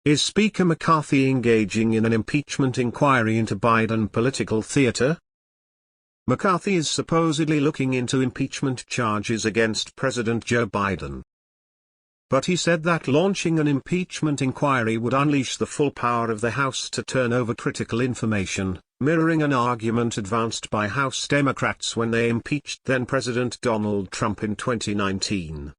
Is Speaker McCarthy engaging in an impeachment inquiry into Biden political theater? McCarthy is supposedly looking into impeachment charges against President Joe Biden. But he said that launching an impeachment inquiry would unleash the full power of the House to turn over critical information, mirroring an argument advanced by House Democrats when they impeached then-President Donald Trump in 2019.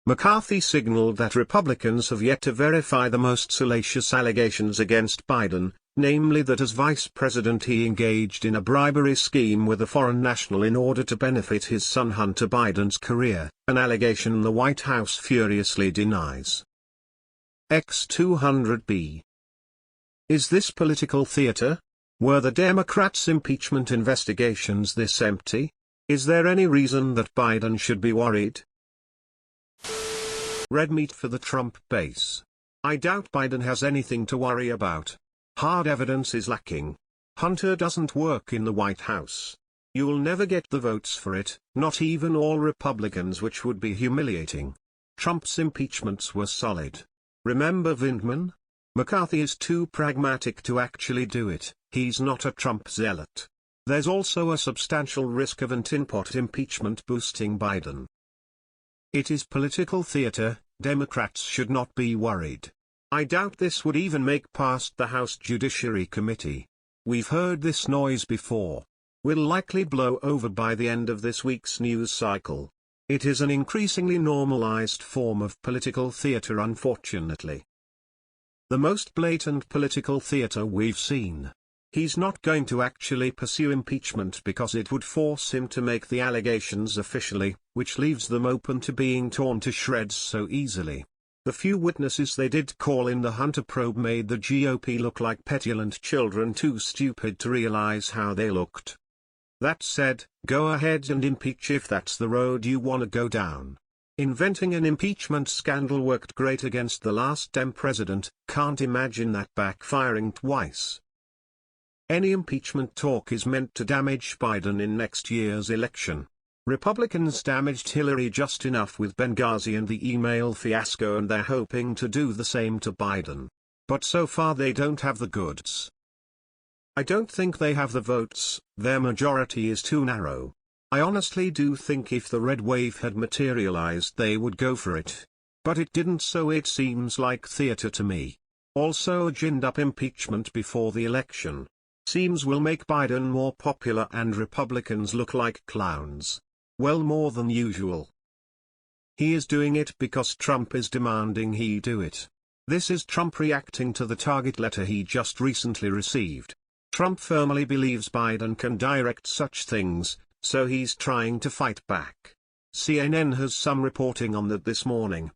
McCarthy signaled that Republicans have yet to verify the most salacious allegations against Biden, namely that as vice president he engaged in a bribery scheme with a foreign national in order to benefit his son Hunter Biden's career, an allegation the White House furiously denies. X200B. Is this political theater? Were the Democrats' impeachment investigations this empty? Is there any reason that Biden should be worried? Red meat for the Trump base. I doubt Biden has anything to worry about. Hard evidence is lacking. Hunter doesn't work in the White House. You'll never get the votes for it, not even all Republicans, which would be humiliating. Trump's impeachments were solid. Remember Vindman? McCarthy is too pragmatic to actually do it. He's not a Trump zealot. There's also a substantial risk of an tin-pot impeachment boosting Biden. It is political theater. Democrats should not be worried. I doubt this would even make past the House Judiciary Committee. We've heard this noise before. Will likely blow over by the end of this week's news cycle. It is an increasingly normalized form of political theater, unfortunately. The most blatant political theater we've seen. He's not going to actually pursue impeachment because it would force him to make the allegations officially, which leaves them open to being torn to shreds so easily. The few witnesses they did call in the Hunter probe made the GOP look like petulant children too stupid to realize how they looked. That said, go ahead and impeach if that's the road you want to go down. Inventing an impeachment scandal worked great against the last Dem president, can't imagine that backfiring twice. Any impeachment talk is meant to damage Biden in next year's election. Republicans damaged Hillary just enough with Benghazi and the email fiasco, and they're hoping to do the same to Biden. But so far they don't have the goods. I don't think they have the votes. Their majority is too narrow. I honestly do think if the red wave had materialized they would go for it. But it didn't, so it seems like theater to me. Also, a ginned-up impeachment before the election seems will make Biden more popular and Republicans look like clowns. Well, more than usual. He is doing it because Trump is demanding he do it. This is Trump reacting to the target letter he just recently received. Trump firmly believes Biden can direct such things, so he's trying to fight back. CNN has some reporting on that this morning.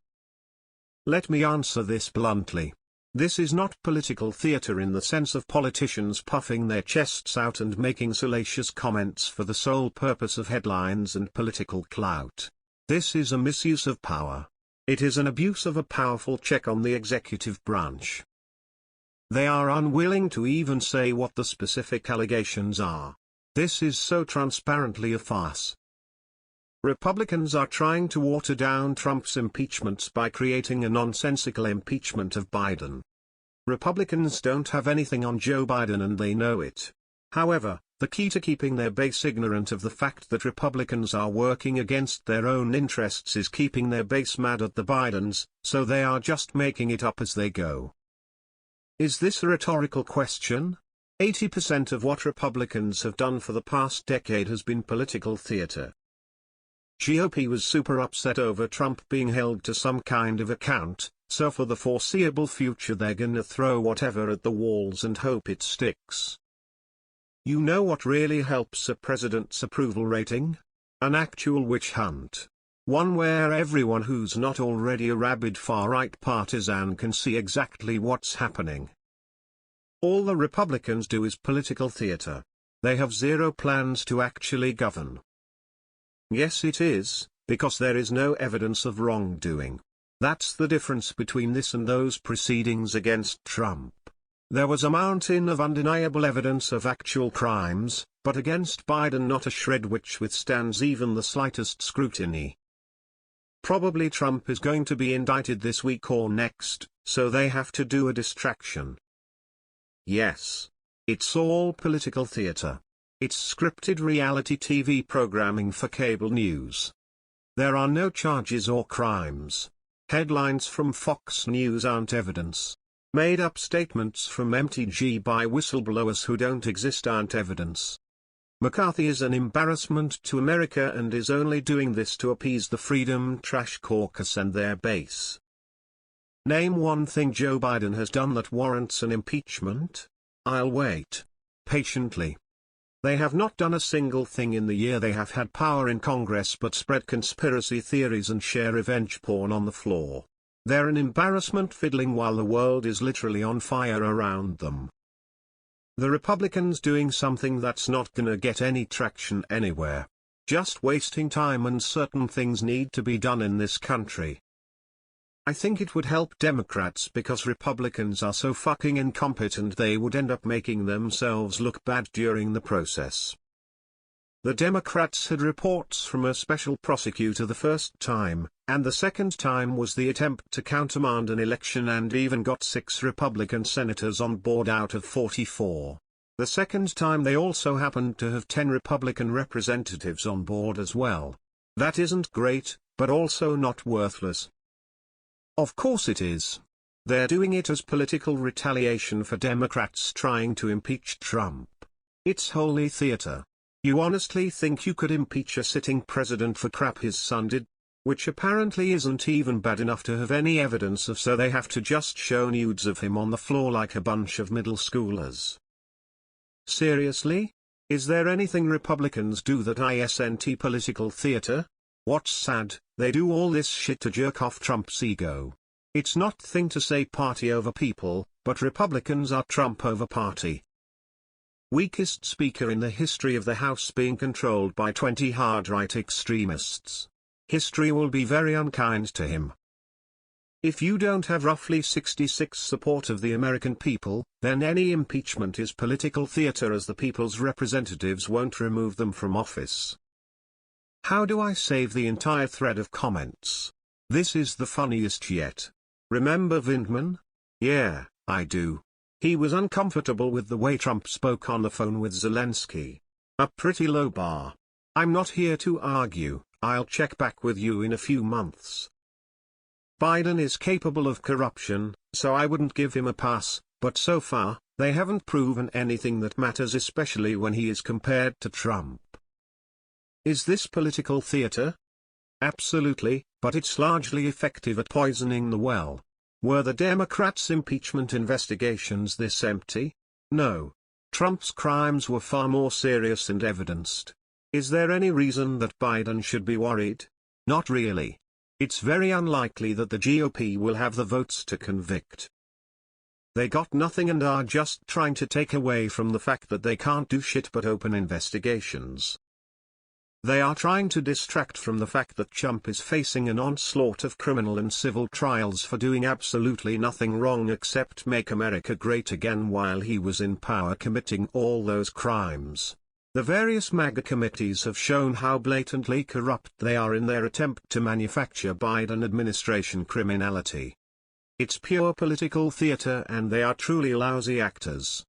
Let me answer this bluntly. This is not political theater in the sense of politicians puffing their chests out and making salacious comments for the sole purpose of headlines and political clout. This is a misuse of power. It is an abuse of a powerful check on the executive branch. They are unwilling to even say what the specific allegations are. This is so transparently a farce. Republicans are trying to water down Trump's impeachments by creating a nonsensical impeachment of Biden. Republicans don't have anything on Joe Biden and they know it. However, the key to keeping their base ignorant of the fact that Republicans are working against their own interests is keeping their base mad at the Bidens, so they are just making it up as they go. Is this a rhetorical question? 80% of what Republicans have done for the past decade has been political theater. GOP was super upset over Trump being held to some kind of account, so for the foreseeable future they're gonna throw whatever at the walls and hope it sticks. You know what really helps a president's approval rating? An actual witch hunt. One where everyone who's not already a rabid far-right partisan can see exactly what's happening. All the Republicans do is political theater. They have zero plans to actually govern. Yes, it is, because there is no evidence of wrongdoing. That's the difference between this and those proceedings against Trump. There was a mountain of undeniable evidence of actual crimes, but against Biden not a shred which withstands even the slightest scrutiny. Probably Trump is going to be indicted this week or next, so they have to do a distraction. Yes. It's all political theater. It's scripted reality TV programming for cable news. There are no charges or crimes. Headlines from Fox News aren't evidence. Made-up statements from MTG by whistleblowers who don't exist aren't evidence. McCarthy is an embarrassment to America and is only doing this to appease the Freedom Trash Caucus and their base. Name one thing Joe Biden has done that warrants an impeachment. I'll wait patiently. They have not done a single thing in the year they have had power in Congress but spread conspiracy theories and share revenge porn on the floor. They're an embarrassment fiddling while the world is literally on fire around them. The Republicans doing something that's not gonna get any traction anywhere. Just wasting time, and certain things need to be done in this country. I think it would help Democrats because Republicans are so fucking incompetent they would end up making themselves look bad during the process. The Democrats had reports from a special prosecutor the first time, and the second time was the attempt to countermand an election and even got 6 Republican senators on board out of 44. The second time they also happened to have 10 Republican representatives on board as well. That isn't great, but also not worthless. Of course it is. They're doing it as political retaliation for Democrats trying to impeach Trump. It's wholly theater. You honestly think you could impeach a sitting president for crap his son did? Which apparently isn't even bad enough to have any evidence of, so they have to just show nudes of him on the floor like a bunch of middle schoolers. Seriously? Is there anything Republicans do that isn't political theater? What's sad, they do all this shit to jerk off Trump's ego. It's not thing to say party over people, but Republicans are Trump over party. Weakest speaker in the history of the House being controlled by 20 hard-right extremists. History will be very unkind to him. If you don't have roughly 66 support of the American people, then any impeachment is political theater, as the people's representatives won't remove them from office. How do I save the entire thread of comments? This is the funniest yet. Remember Vindman? Yeah, I do. He was uncomfortable with the way Trump spoke on the phone with Zelensky. A pretty low bar. I'm not here to argue, I'll check back with you in a few months. Biden is capable of corruption, so I wouldn't give him a pass, but so far, they haven't proven anything that matters, especially when he is compared to Trump. Is this political theater? Absolutely, but it's largely effective at poisoning the well. Were the Democrats' impeachment investigations this empty? No. Trump's crimes were far more serious and evidenced. Is there any reason that Biden should be worried? Not really. It's very unlikely that the GOP will have the votes to convict. They got nothing and are just trying to take away from the fact that they can't do shit but open investigations. They are trying to distract from the fact that Trump is facing an onslaught of criminal and civil trials for doing absolutely nothing wrong except make America great again while he was in power, committing all those crimes. The various MAGA committees have shown how blatantly corrupt they are in their attempt to manufacture Biden administration criminality. It's pure political theater and they are truly lousy actors.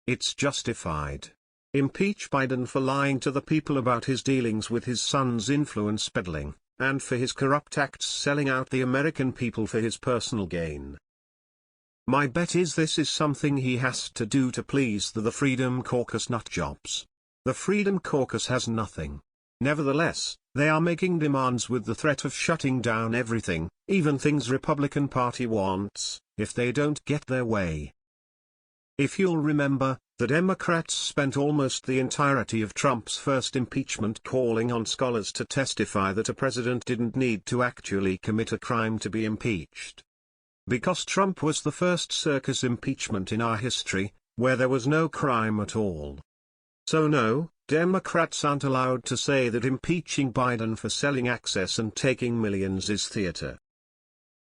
It's justified. Impeach Biden for lying to the people about his dealings with his son's influence peddling, and for his corrupt acts selling out the American people for his personal gain. My bet is this is something he has to do to please the Freedom Caucus nutjobs. The Freedom Caucus has nothing. Nevertheless, they are making demands with the threat of shutting down everything, even things Republican Party wants, if they don't get their way. If you'll remember, the Democrats spent almost the entirety of Trump's first impeachment calling on scholars to testify that a president didn't need to actually commit a crime to be impeached. Because Trump was the first circus impeachment in our history, where there was no crime at all. So no, Democrats aren't allowed to say that impeaching Biden for selling access and taking millions is theater.